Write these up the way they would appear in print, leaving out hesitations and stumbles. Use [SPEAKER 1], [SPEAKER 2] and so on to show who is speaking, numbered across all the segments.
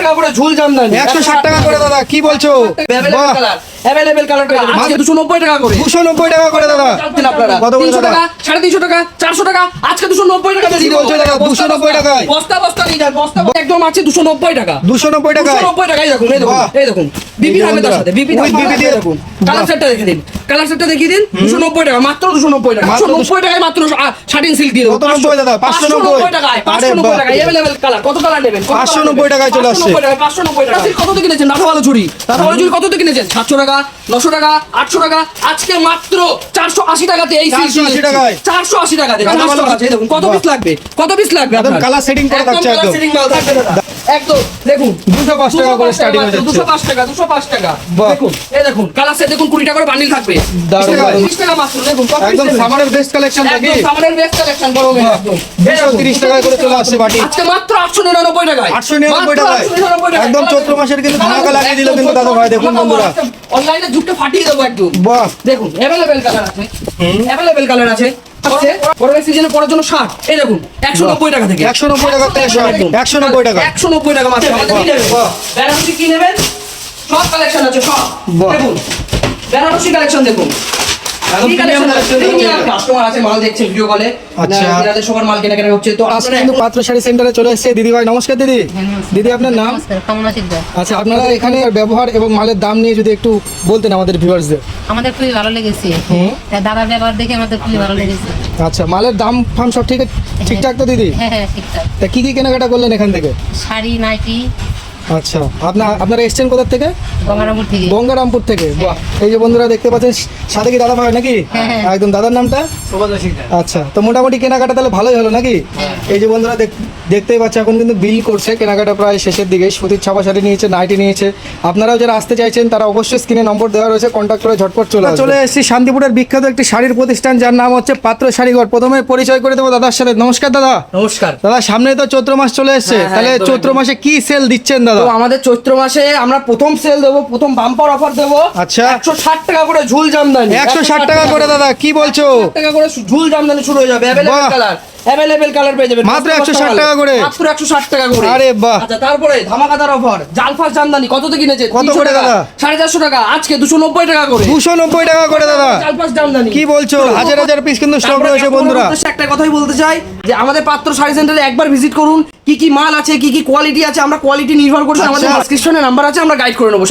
[SPEAKER 1] টাকা করে ঝুল জামদানি
[SPEAKER 2] 160 টাকা করে দাদা, কি বলছো?
[SPEAKER 1] अवेलेबल कलर আজকে 290 টাকা করে
[SPEAKER 2] 290 টাকা করে দাদা।
[SPEAKER 1] জানতেন আপনারা
[SPEAKER 2] কত করে
[SPEAKER 1] 300
[SPEAKER 2] দাদা?
[SPEAKER 1] টাকা 350 টাকা 400 টাকা আজকে 290 টাকা
[SPEAKER 2] কি বলছো দাদা? 290 টাকায়
[SPEAKER 1] বস্তা বস্তা নিয়ে যান, বস্তা একদম আছে 290 টাকা
[SPEAKER 2] 290 টাকায়
[SPEAKER 1] 290 টাকায় দেখুন, এই দেখুন বিপি থাকবে তার সাথে, বিপি
[SPEAKER 2] With BB দিয়ে
[SPEAKER 1] দেখুন। কালার সেটটা দেখিয়ে দিন, কালার সেটটা দেখিয়ে দিন। 290 টাকা, মাত্র 290 টাকা, 290 টাকায় মাত্র শাটিন সিল্ক দিয়ে দেবো।
[SPEAKER 2] কত 90 দাদা? 590
[SPEAKER 1] টাকায়,
[SPEAKER 2] আরে
[SPEAKER 1] 590
[SPEAKER 2] বাহ।
[SPEAKER 1] টাকায় अवेलेबल কালার। কত কালার নেবেন?
[SPEAKER 2] 590 টাকায় চলে আসছে।
[SPEAKER 1] 590 টাকা। কত দিয়ে কিনেছেন? রাধা ভালো চুড়ি, রাধা ভালো চুড়ি কত দিয়ে কিনেছেন? 700 টাকা, 900 টাকা, 800 টাকা, আজকে মাত্র 480 টাকাতে এই সিল্ক
[SPEAKER 2] 480 টাকায়
[SPEAKER 1] 480 টাকা দেখুন।
[SPEAKER 2] রাধা ভালো
[SPEAKER 1] আছে দেখুন, কত পিস লাগবে? কত পিস লাগবে?
[SPEAKER 2] একদম
[SPEAKER 1] আপনার
[SPEAKER 2] কালার সেটিং করে থাকছে,
[SPEAKER 1] কালার
[SPEAKER 2] একদম
[SPEAKER 1] সেটিং মাল থাকবে দাদা। একদম দেখুন
[SPEAKER 2] 205 টাকা করে স্টার্টিং হয়ে যাচ্ছে।
[SPEAKER 1] 205 টাকা, 205 টাকা
[SPEAKER 2] বাহ।
[SPEAKER 1] দেখুন, এই দেখুন কালার সেট দেখুন, 20 টাকা করে বান্ডিল থাকবে।
[SPEAKER 2] দারুণ, দারুণ।
[SPEAKER 1] 20 টাকা মাত্র দেখুন, কত
[SPEAKER 2] একদম
[SPEAKER 1] piece
[SPEAKER 2] সামারের বেস্ট কালেকশন নাকি?
[SPEAKER 1] একদম সামনের বেস্ট কালেকশন গরমে একদম
[SPEAKER 2] 230 টাকায় করে চলে আসছে বাটি।
[SPEAKER 1] আজকে মাত্র 899 টাকায়,
[SPEAKER 2] 899 টাকায়
[SPEAKER 1] 899 টাকায়
[SPEAKER 2] একদম চৈত্র মাসের কিন্তু ধামাকা লাগিয়ে দিল কিন্তু দাদা ভাই, দেখুন বন্ধুরা।
[SPEAKER 1] অনলাইনে যুগটা ফাটিয়ে দেবো একদম।
[SPEAKER 2] বাহ,
[SPEAKER 1] দেখুন अवेलेबल কালার আছে, अवेलेबल কালার আছে। গরমের সিজনে পরার জন্য শার্ট এই দেখুন 190 টাকা থেকে
[SPEAKER 2] 190 টাকা থেকে শার্ট, 190 টাকা
[SPEAKER 1] 190 টাকা মাত্র। আমাদের কি নেবেন?
[SPEAKER 2] বাহ।
[SPEAKER 1] বেনারসি কি নেবেন? সব কালেকশন আছে সব।
[SPEAKER 2] বাহ।
[SPEAKER 1] দেখুন বেনারসি কালেকশন দেখুন।
[SPEAKER 2] একদম
[SPEAKER 1] কি
[SPEAKER 2] premium
[SPEAKER 1] কালেকশন
[SPEAKER 2] collection দেখুন।
[SPEAKER 1] কাস্টমার আছে, মাল দেখছে ভিডিও কলে।
[SPEAKER 2] আচ্ছা।
[SPEAKER 1] আপনাদের সবার মাল কেনাকাটা হচ্ছে তো
[SPEAKER 2] আজকে
[SPEAKER 1] আপনারা
[SPEAKER 2] কিন্তু পাত্র শাড়ি সেন্টারে চলে এসেছে দিদি ভাই। নমস্কার দিদি। দিদি আপনার নাম?
[SPEAKER 3] নমস্কার, কামনা সিকদার।
[SPEAKER 2] আচ্ছা, আপনারা এখানে ব্যবহার এবং মালের দাম নিয়ে যদি একটু বলতেন আমাদের ভিউয়ার্সদের।
[SPEAKER 3] আমাদের খুবই ভালো লেগেছে, দাদার ব্যবহার দেখে আমাদের খুবই ভালো লেগেছে।
[SPEAKER 2] আচ্ছা, মালের দাম ফাম সব ঠিকঠাক তো দিদি?
[SPEAKER 3] হ্যাঁ হ্যাঁ ঠিকঠাক।
[SPEAKER 2] তা কি কি কেনাকাটা করলেন এখান থেকে?
[SPEAKER 3] শাড়ি, নাইটি
[SPEAKER 2] আচ্ছা, আপনারা এসেছেন কোথা থেকে?
[SPEAKER 3] গঙ্গারামপুর থেকে।
[SPEAKER 2] গঙ্গারামপুর থেকে। বাহ, এই যে বন্ধুরা দেখতে পাচ্ছেন সাথে কি দাদা ভাই নাকি?
[SPEAKER 3] হ্যাঁ, হ্যাঁ।
[SPEAKER 2] একদম দাদার নামটা? আচ্ছা, তো মোটামুটি কেনাকাটা তাহলে ভালোই হলো নাকি? এই যে বন্ধুরা দেখতেই পাচ্ছে এখন কিন্তু বিল করছে, কেনাকাটা প্রায় শেষের দিকে। সুতির ছাপা শাড়ি নিয়েছে, নাইটি নিয়েছে। আপনারাও যারা আসতে চাইছেন তারা অবশ্যই স্ক্রিনে নম্বর দেওয়া রয়েছে, কন্ট্যাক্ট করে ঝটপট চলে এসেছি শান্তিপুরের বিখ্যাত একটি শাড়ির প্রতিষ্ঠান যার নাম হচ্ছে পাত্র শাড়িঘর। প্রথমে পরিচয় করে দেবো দাদার সাথে। নমস্কার দাদা।
[SPEAKER 1] নমস্কার।
[SPEAKER 2] দাদা, সামনে তো চৈত্র মাস চলে এসেছে,
[SPEAKER 1] হ্যাঁ,
[SPEAKER 2] তাহলে
[SPEAKER 1] একদম,
[SPEAKER 2] চৈত্র
[SPEAKER 1] একদম।
[SPEAKER 2] মাসে কি সেল দিচ্ছেন দাদা?
[SPEAKER 1] তো আমাদের চৈত্র মাসে আমরা প্রথম সেল দেবো, প্রথম বাম্পার অফার দেবো।
[SPEAKER 2] আচ্ছা।
[SPEAKER 1] 160 টাকা করে ঝুল জামদানি
[SPEAKER 2] 160 টাকা করে দাদা, কি বলছো?
[SPEAKER 1] 160 টাকা করে ঝুল জামদানি শুরু হয়ে যাবে।
[SPEAKER 2] বাহ।
[SPEAKER 1] अवेलेबल কালার পেয়ে যাবেন
[SPEAKER 2] মাত্র 160 টাকা করে?
[SPEAKER 1] মাত্র 160 টাকা করে।
[SPEAKER 2] আরে বাহ।
[SPEAKER 1] আচ্ছা, তারপরে ধামাকাদার অফার জালফাস জামদানি কততে কিনেছে?
[SPEAKER 2] কত করে দাদা?
[SPEAKER 1] 450 টাকা, আজকে 290 টাকা করে।
[SPEAKER 2] 290 টাকা করে দাদা,
[SPEAKER 1] জালফাস জামদানি
[SPEAKER 2] কি বলছো? হাজার হাজার পিস কিন্তু স্টক
[SPEAKER 1] তারপরে
[SPEAKER 2] রয়েছে বন্ধুরা।
[SPEAKER 1] উদ্দেশ্যে একটা কথাই বলতে চাই যে আমাদের পাত্র শাড়ি সেন্টারে একবার ভিজিট করুন। কি কি মাল আছে, কি কি কোয়ালিটি আছে, আমরা কোয়ালিটি নির্ভর করে আমাদের
[SPEAKER 2] আচ্ছা।
[SPEAKER 1] ডেসক্রিপশনে নাম্বার আছে, আমরা গাইড করে নেবো।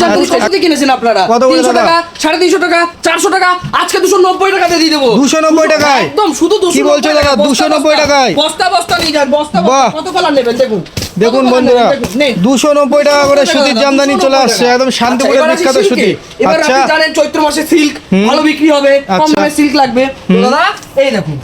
[SPEAKER 1] কত কিনেছেন আপনারা?
[SPEAKER 2] কত করে
[SPEAKER 1] 300
[SPEAKER 2] দাদা?
[SPEAKER 1] টাকা, 350 টাকা, 400 টাকা, আজকে 290 টাকাতে দিয়ে দেবো।
[SPEAKER 2] 290 টাকায়?
[SPEAKER 1] একদম শুধু 290
[SPEAKER 2] কি বলছো দাদা? 290 টাকায়?
[SPEAKER 1] বস্তা বস্তা নিয়ে যান, বস্তা
[SPEAKER 2] বাহ।
[SPEAKER 1] কত কালার নেবেন দেখুন।
[SPEAKER 2] দেখুন
[SPEAKER 1] কত colour
[SPEAKER 2] বন্ধুরা,
[SPEAKER 1] নেবেন দেখুন, নেই।
[SPEAKER 2] 290 টাকা করে সুতির জামদানি চলে
[SPEAKER 1] 290
[SPEAKER 2] আসছে,
[SPEAKER 1] টাকা।
[SPEAKER 2] একদম শান্তিপুরের
[SPEAKER 1] আচ্ছা, এবার আসি
[SPEAKER 2] বিখ্যাত
[SPEAKER 1] সিল্কে।
[SPEAKER 2] সুতি।
[SPEAKER 1] এবার
[SPEAKER 2] আচ্ছা,
[SPEAKER 1] আপনি জানেন চৈত্র মাসে সিল্ক ভালো বিক্রি হবে, কম
[SPEAKER 2] আচ্ছা।
[SPEAKER 1] দামে সিল্ক লাগবে। তো দাদা এই দেখুন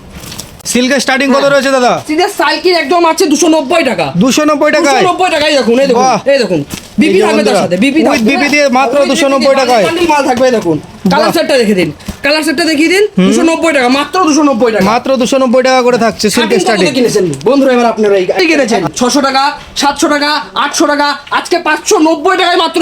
[SPEAKER 2] সিল্কের স্টার্টিং কত রয়েছে দাদা?
[SPEAKER 1] সিধা সাইকেল একদম আছে 290 টাকা।
[SPEAKER 2] 290 টাকায়?
[SPEAKER 1] 290 টাকায় দেখুন, এই দেখুন,
[SPEAKER 2] বাহ।
[SPEAKER 1] এই দেখুন বিপি
[SPEAKER 2] এই যে
[SPEAKER 1] থাকবে তার
[SPEAKER 2] বন্ধুরা,
[SPEAKER 1] সাথে, বিপি
[SPEAKER 2] with
[SPEAKER 1] থাকবে।
[SPEAKER 2] BP দিয়ে মাত্র 290 টাকায়।
[SPEAKER 1] বান্ডিল মাল থাকবে, এই দেখুন কালার সেটটা দেখে দিন, কালার সেটটা দেখিয়ে দিন। 290 টাকা, মাত্র 290 টাকা।
[SPEAKER 2] মাত্র 290 টাকা করে থাকছে সিল্কের
[SPEAKER 1] স্টার্টিং
[SPEAKER 2] স্টার্টিং।
[SPEAKER 1] কিনেছেন বন্ধুরা? এবার আপনারা এই কিনেছেন 600 টাকা, 700 টাকা, 800 টাকা, আজকে 590 টাকায় মাত্র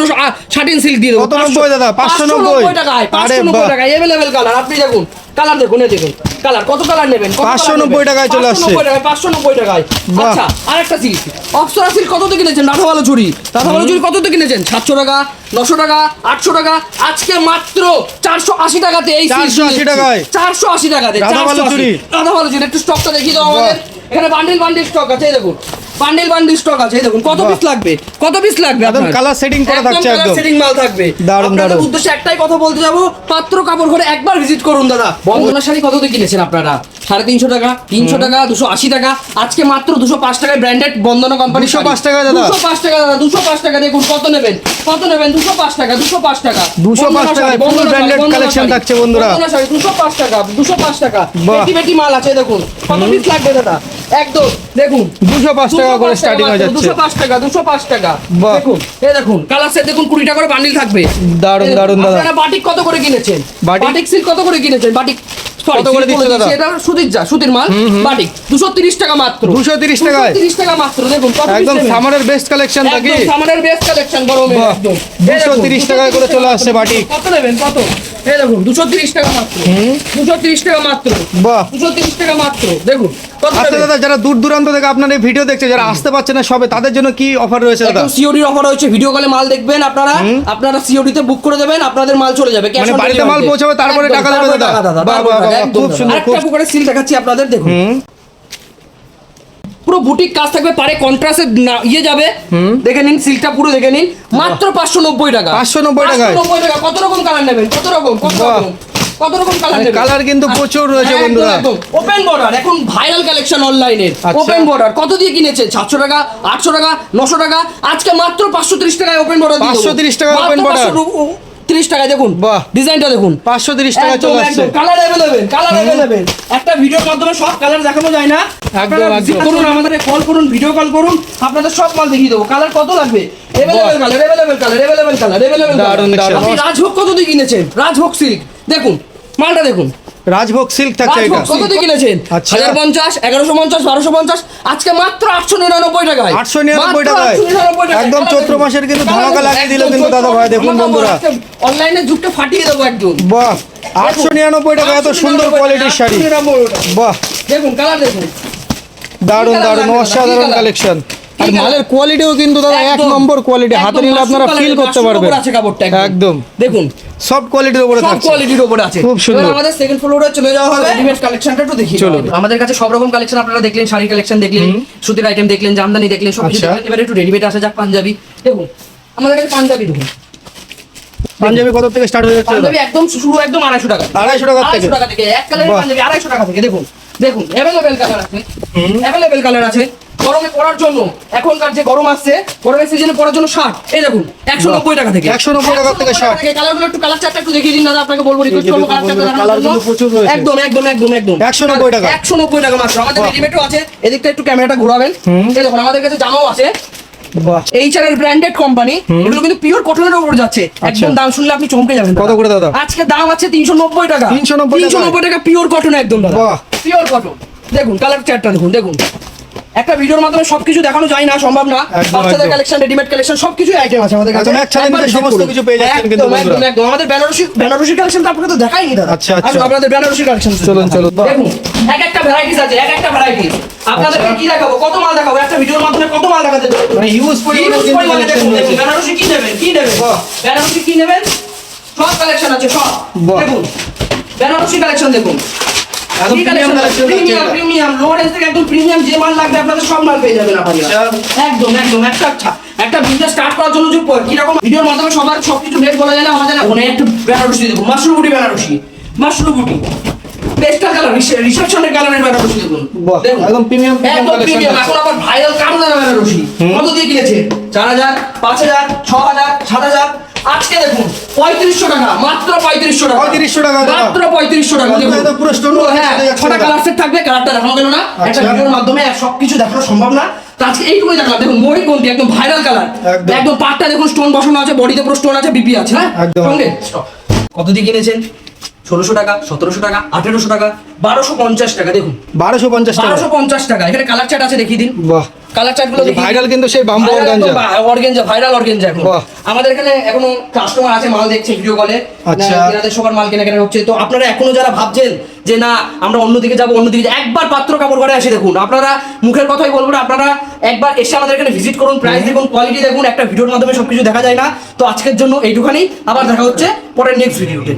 [SPEAKER 1] শাটিন সিল্ক দিয়ে দেবো।
[SPEAKER 2] কত 90 দাদা?
[SPEAKER 1] 590 টাকায়,
[SPEAKER 2] আরে
[SPEAKER 1] 590
[SPEAKER 2] বাহ।
[SPEAKER 1] টাকায় अवेलेबल কালার। আপনি দেখুন কালার দেখুন, এই দেখুন কালার, কত কালার নেবেন?
[SPEAKER 2] 590 টাকায় চলে আসছে।
[SPEAKER 1] 590 টাকায়।
[SPEAKER 2] বাহ।
[SPEAKER 1] আচ্ছা, আরেকটা সিল্ক অপ্সরা সিল্ক কততে কিনেছেন? রাধা ভালো চুড়ি, রাধা ভালো চুড়ি কততে কিনেছেন? 700 টাকা, 900 টাকা, 800 টাকা, আজকে মাত্র 480 টাকাতে এই সিল্ক
[SPEAKER 2] 480 টাকায়?
[SPEAKER 1] 480 টাকাতে
[SPEAKER 2] রাধা ভালো
[SPEAKER 1] 480
[SPEAKER 2] চুড়ি।
[SPEAKER 1] রাধা ভালো চুড়ি। একটু স্টকটা দেখিয়ে দাও আমাদের। এখানে বান্ডিল বান্ডিল স্টক আছে, এই দেখুন বান্ডিল বান্ডিল স্টক আছে, এই দেখুন কত
[SPEAKER 2] বাহ।
[SPEAKER 1] পিস লাগবে, কত পিস লাগবে
[SPEAKER 2] একদম
[SPEAKER 1] আপনার?
[SPEAKER 2] কালার সেটিং করা থাকছে,
[SPEAKER 1] কালার
[SPEAKER 2] একদম
[SPEAKER 1] সেটিং মাল থাকবে।
[SPEAKER 2] দারুণ,
[SPEAKER 1] আপনাদের
[SPEAKER 2] দারুণ।
[SPEAKER 1] উদ্দেশ্যে একটাই কথা বলতে যাবো, পাত্র কাপড় ঘরে একবার ভিজিট করুন দাদা। বন্ধনা শাড়ি কততে কিনেছেন আপনারা? 350 টাকা, 300 টাকা, 280 টাকা, আজকে মাত্র 205 টাকায় ব্র্যান্ডেড বন্দনা কোম্পানি।
[SPEAKER 2] 205 টাকা দাদা?
[SPEAKER 1] 205 টাকা দাদা, 205 টাকা। দেখুন কত নেবেন, কত নেবেন? 205 টাকা, 205 টাকা,
[SPEAKER 2] 205 টাকায় full
[SPEAKER 1] বন্দনা
[SPEAKER 2] branded
[SPEAKER 1] শাড়ি,
[SPEAKER 2] collection
[SPEAKER 1] বন্দনা
[SPEAKER 2] থাকছে বন্ধুরা।
[SPEAKER 1] বন্দনা শাড়ি 205 টাকা, 205 টাকা।
[SPEAKER 2] বাহ।
[SPEAKER 1] বেটি বেটি মাল আছে, দেখুন কত পিস লাগবে দাদা। একদম দেখুন
[SPEAKER 2] 205 টাকা করে স্টার্টিং হয়ে যাচ্ছে।
[SPEAKER 1] 205 টাকা, 205 টাকা।
[SPEAKER 2] বাহ।
[SPEAKER 1] দেখুন এই দেখুন কালার সেট দেখুন, 20 টাকা করে বান্ডিল থাকবে।
[SPEAKER 2] দারুণ, দারুণ দাদা।
[SPEAKER 1] আপনারা বাটিক কত করে কিনেছেন?
[SPEAKER 2] বাটিক?
[SPEAKER 1] বাটিক সিল্ক কত করে কিনেছেন? বাটিক
[SPEAKER 2] কত করে দিচ্ছে দাদা?
[SPEAKER 1] এটা সুতির মাল। বাটিক 230 টাকা মাত্র।
[SPEAKER 2] 230 টাকায়?
[SPEAKER 1] 230 টাকা মাত্র। দেখুন কত piece
[SPEAKER 2] একদম
[SPEAKER 1] নেবেন?
[SPEAKER 2] সামারের বেস্ট কালেকশন নাকি?
[SPEAKER 1] একদম সামারের বেস্ট কালেকশন গরমে
[SPEAKER 2] বাহ।
[SPEAKER 1] একদম।
[SPEAKER 2] 230 টাকায় করে চলে আসছে বাটিক।
[SPEAKER 1] কত নেবেন কত? এই দেখুন 230 টাকা মাত্র। 230 টাকা মাত্র।
[SPEAKER 2] বাহ।
[SPEAKER 1] 230 টাকা মাত্র। দেখুন কত
[SPEAKER 2] আচ্ছা
[SPEAKER 1] নেবেন?
[SPEAKER 2] দাদা, যারা দূর দূরান্ত থেকে আপনার এই ভিডিও দেখছে, যারা আসতে পারছে না সবে, তাদের জন্য কি অফার রয়েছে দাদা?
[SPEAKER 1] একদম সিওডির অফার হচ্ছে, ভিডিও কলে মাল দেখবেন আপনারা সিওডি তে বুক করে দেবেন, আপনাদের মাল চলে যাবে,
[SPEAKER 2] মানে বাড়িতে মাল পৌঁছাবে, তারপরে টাকা দেবে দাদা? বাহ, বাহ, বাহ, খুব সুন্দর,
[SPEAKER 1] আরেকটা পুকুরের সিল দেখাচ্ছি আপনাদের, দেখুন পুরো বুটিক কাজ থাকবে, পারে কন্ট্রাস্টে ইয়ে যাবে, দেখে নিন সিলটা পুরো দেখে নিন, মাত্র 590 টাকা।
[SPEAKER 2] 590 টাকায়?
[SPEAKER 1] 590 টাকা। কত রকম কালার নেবেন, কত রকম কালার নেবেন?
[SPEAKER 2] কালার কিন্তু প্রচুর রয়েছে বন্ধুরা।
[SPEAKER 1] ওপেন বর্ডার এখন ভাইরাল কালেকশন অনলাইনের,
[SPEAKER 2] আচ্ছা।
[SPEAKER 1] ওপেন বর্ডার কত দিয়ে কিনেছে? 700 টাকা, 800 টাকা, 900 টাকা, আজকে মাত্র 530 টাকায় ওপেন বর্ডার।
[SPEAKER 2] 530 টাকায় open border?
[SPEAKER 1] 30 টাকায় দেখুন,
[SPEAKER 2] বাহ।
[SPEAKER 1] ডিজাইনটা দেখুন,
[SPEAKER 2] 530 টাকা চলে আসছে।
[SPEAKER 1] কালার अवेलेबल একটা ভিডিওর মাধ্যমে সব কালার দেখানো যায় না। আপনারা
[SPEAKER 2] একদম।
[SPEAKER 1] visit করুন, আমাদের কল করুন, ভিডিও কল করুন, আপনাদের সব মাল দেখিয়ে দেবো। কালার কত লাগবে? Available colour.
[SPEAKER 2] দারুণ, দারুণ।
[SPEAKER 1] আপনি রাজভোগ কত দিয়ে কিনেছেন? রাজভোগ সিল্ক দেখুন, মালটা দেখুন,
[SPEAKER 2] রাজভোগ সিল্ক থাকছে এটা।
[SPEAKER 1] রাজভোগ কত দিয়ে কিনেছেন?
[SPEAKER 2] আচ্ছা।
[SPEAKER 1] 1050, 1150, 1250, আজকে মাত্র 899 টাকায়।
[SPEAKER 2] 899
[SPEAKER 1] মাত্র
[SPEAKER 2] টাকায়
[SPEAKER 1] 899 টাকায়।
[SPEAKER 2] একদম চৈত্র মাসের কিন্তু ধামাকা লাগিয়ে দিল কিন্তু দাদা ভাই, দেখুন বন্ধুরা।
[SPEAKER 1] অনলাইনে যুগটা ফাটিয়ে দেবো একদম।
[SPEAKER 2] বাহ, 899 টাকা এত সুন্দর কোয়ালিটির শাড়ি।
[SPEAKER 1] 899 টাকা।
[SPEAKER 2] বাহ,
[SPEAKER 1] দেখুন কালার দেখুন,
[SPEAKER 2] দারুণ দারুণ, অসাধারণ কালেকশন। আর মালের কোয়ালিটিও কিন্তু দাদা এক নম্বর কোয়ালিটি, হাতে নিলে আপনারা ফিল করতে পারবেন। একদম একদম সফট কোয়ালিটির উপরে
[SPEAKER 1] সব
[SPEAKER 2] থাকছে।
[SPEAKER 1] কোয়ালিটির উপরে আছে।
[SPEAKER 2] খুব সুন্দর।
[SPEAKER 1] এবার আমাদের সেকেন্ড ফ্লোরে চলে যাওয়া হবে, রেডিমেড কালেকশনটা একটু দেখি।
[SPEAKER 2] চলুন।
[SPEAKER 1] আমাদের কাছে সব রকম কালেকশন আপনারা দেখলেন, শাড়ি কালেকশন দেখলেন, সুতির আইটেম দেখলেন, জামদানি দেখলেন, সব কিছু
[SPEAKER 2] আচ্ছা।
[SPEAKER 1] দেখলেন। এবারে একটু রেডিমেড আসা যাক, পাঞ্জাবি দেখুন, আমাদের কাছে পাঞ্জাবি দেখুন,
[SPEAKER 2] পাঞ্জাবি কত থেকে স্টার্ট হয়ে যাচ্ছে দাদা?
[SPEAKER 1] পাঞ্জাবি একদম শুরু একদম 250 টাকা।
[SPEAKER 2] 250 টাকা থেকে?
[SPEAKER 1] 250 টাকা থেকে এক কালারের
[SPEAKER 2] বাহ।
[SPEAKER 1] পাঞ্জাবি 250 টাকা থেকে। দেখুন দেখুন अवेलेबल কালার আছে, अवेलेबल কালার আছে। গরমে পরার জন্য, এখনকার যে গরম আসছে, গরমের সিজনে পরার জন্য শার্ট এই দেখুন 190 টাকা থেকে।
[SPEAKER 2] 190 টাকা থেকে শার্ট।
[SPEAKER 1] কালারগুলো একটু কালার চার্টটা একটু দেখিয়ে দিন দাদা, আপনাকে বলবো রিকোয়েস্ট করবো কালার চার্টটা দেখানোর
[SPEAKER 2] কালার
[SPEAKER 1] জন্য।
[SPEAKER 2] কিন্তু প্রচুর রয়েছে।
[SPEAKER 1] একদম
[SPEAKER 2] 190 টাকা।
[SPEAKER 1] 190 টাকা মাত্র। আমাদের
[SPEAKER 2] বাহ।
[SPEAKER 1] রেডিমেডও আছে, এদিকটা একটু ক্যামেরাটা ঘোরাবেন। এই দেখুন আমাদের কাছে জামাও আছে,
[SPEAKER 2] বাহ,
[SPEAKER 1] এইচআর এর ব্র্যান্ডেড কোম্পানি, এগুলো কিন্তু পিওর কটনের উপর যাচ্ছে। একদম দাম শুনলে আপনি চমকে যাবেন।
[SPEAKER 2] কত করে দাদা?
[SPEAKER 1] আজকে দাম আছে 390 টাকা।
[SPEAKER 2] 390
[SPEAKER 1] টাকা পিওর কটন একদম দাদা।
[SPEAKER 2] বাহ।
[SPEAKER 1] পিওর কটন দেখুন, কালার চার্টটা দেখুন, দেখুন একটা ভিডিওর মাধ্যমে সবকিছু দেখানো যায় না, সম্ভব না।
[SPEAKER 2] একদম,
[SPEAKER 1] বাচ্চাদের
[SPEAKER 2] একদম।
[SPEAKER 1] কালেকশন, রেডিমেড কালেকশন সবকিছু আইটেম আছে আমাদের কাছে।
[SPEAKER 2] একদম এক ছাদের নিচে সমস্ত কিছু পেয়ে যাচ্ছেন কিন্তু
[SPEAKER 1] একদম,
[SPEAKER 2] বন্ধুরা।
[SPEAKER 1] একদম। আমাদের বেনারসি কালেকশন তো আপনাকে তো দেখাইনি দাদা।
[SPEAKER 2] আচ্ছা, আচ্ছা।
[SPEAKER 1] আসুন, আপনাদের বেনারসি কালেকশন
[SPEAKER 2] চলুন, চলুন। বাহ।
[SPEAKER 1] দেখুন এক একটা ভ্যারাইটিস আছে, এক একটা ভ্যারাইটিস। আপনাদেরকে কি দেখাবো, কত মাল দেখাবো, একটা ভিডিওর মাধ্যমে কত মাল দেখাতে পারবো।
[SPEAKER 2] মানে হিউজ পরিমাণে
[SPEAKER 1] Huge
[SPEAKER 2] কিন্তু
[SPEAKER 1] পরিমাণে
[SPEAKER 2] কালেকশন
[SPEAKER 1] দেখুন,
[SPEAKER 2] রয়েছে।
[SPEAKER 1] দেখুন, বেনারসি কি নেবেন, কি নেবেন,
[SPEAKER 2] বাহ।
[SPEAKER 1] বেনারসি কি নেবেন, সব কালেকশন আছে সব।
[SPEAKER 2] বাহ।
[SPEAKER 1] দেখুন বেনারসি কালেকশন দেখুন,
[SPEAKER 2] একদম premium collection থাকছে এটা।
[SPEAKER 1] প্রিমিয়াম লো রেঞ্জ থেকে একদম প্রিমিয়াম যে মাল লাগবে আপনাদের সব মাল পেয়ে যাবেন আপনারা।
[SPEAKER 2] আচ্ছা।
[SPEAKER 1] একদম একদম একটা বিজনেস স্টার্ট করার জন্য যে কিরকম ভিডিওর মাধ্যমে সবার সবকিছু রেট বলা যায় না, আমাদের এখন একটু বেনারসি দেখুন, মাশরুম বুটি পেস্টাল কালার, রিসেপশনের কালারের বেনারসি দেখুন।
[SPEAKER 2] বাহ,
[SPEAKER 1] দেখুন।
[SPEAKER 2] একদম প্রিমিয়াম
[SPEAKER 1] একদম
[SPEAKER 2] কালেকশন
[SPEAKER 1] প্রিমিয়াম।
[SPEAKER 2] থাকছে।
[SPEAKER 1] এখন আবার ভাইরাল কামদানা বেনারসি কত দিয়ে কিনেছে? 4000, 5000, 6000, 7000। আজকে দেখুন 3500 টাকা, মাত্র 3500 টাকা।
[SPEAKER 2] 3500 টাকা দাদা।
[SPEAKER 1] মাত্র 3500 টাকা। দেখুন
[SPEAKER 2] একদম পুরো stone work
[SPEAKER 1] হ্যাঁ,
[SPEAKER 2] সাথে যাচ্ছে
[SPEAKER 1] 6টা
[SPEAKER 2] দাদা।
[SPEAKER 1] কালার সেট থাকবে, কালারটা দেখানো গেল না। একটা
[SPEAKER 2] আচ্ছা।
[SPEAKER 1] ভিডিওর মাধ্যমে সবকিছু দেখানো সম্ভব না। তো আজকে এইটুকুই দেখালাম। দেখুন মহিরকন্তি একদম ভাইরাল কালার,
[SPEAKER 2] একদম।
[SPEAKER 1] একদম পাটটা দেখুন স্টোন বসানো আছে, বডিতে পুরো স্টোন আছে, বিপি আছে। হ্যাঁ
[SPEAKER 2] একদম।
[SPEAKER 1] সঙ্গে stop। কত দিয়ে কিনেছেন? 1600 টাকা, 1700 টাকা, 1800 টাকা, 1250 টাকা। দেখুন
[SPEAKER 2] 1250 টাকা।
[SPEAKER 1] 1250 টাকা। এখানে কালার চার্ট আছে, দেখিয়ে দিন
[SPEAKER 2] বাহ,
[SPEAKER 1] কালার চার্ট গুলো।
[SPEAKER 2] ভাইরাল কিন্তু সেই bamboo organza.
[SPEAKER 1] Organza viral organza এখন
[SPEAKER 2] বাহ।
[SPEAKER 1] আমাদের এখানে এখনো কাস্টমার আছে, মাল দেখছে ভিডিও কলে।
[SPEAKER 2] আচ্ছা।
[SPEAKER 1] এনাদের সবার মাল কেনা হচ্ছে। তো আপনারা এখনো যারা ভাবছেন যে না আমরা অন্যদিকে যাবো, একবার পাত্র কাপড় ঘরে আসে দেখুন। আপনারা মুখের কথাই বলবো না, আপনারা একবার এসে আমাদের এখানে ভিজিট করুন, প্রাইস দেখুন, কোয়ালিটি দেখুন। একটা ভিডিওর মাধ্যমে সবকিছু দেখা যায় না। তো আজকের জন্য এইটুখানি, আবার দেখা হচ্ছে পরের নেক্সট ভিডিওতে।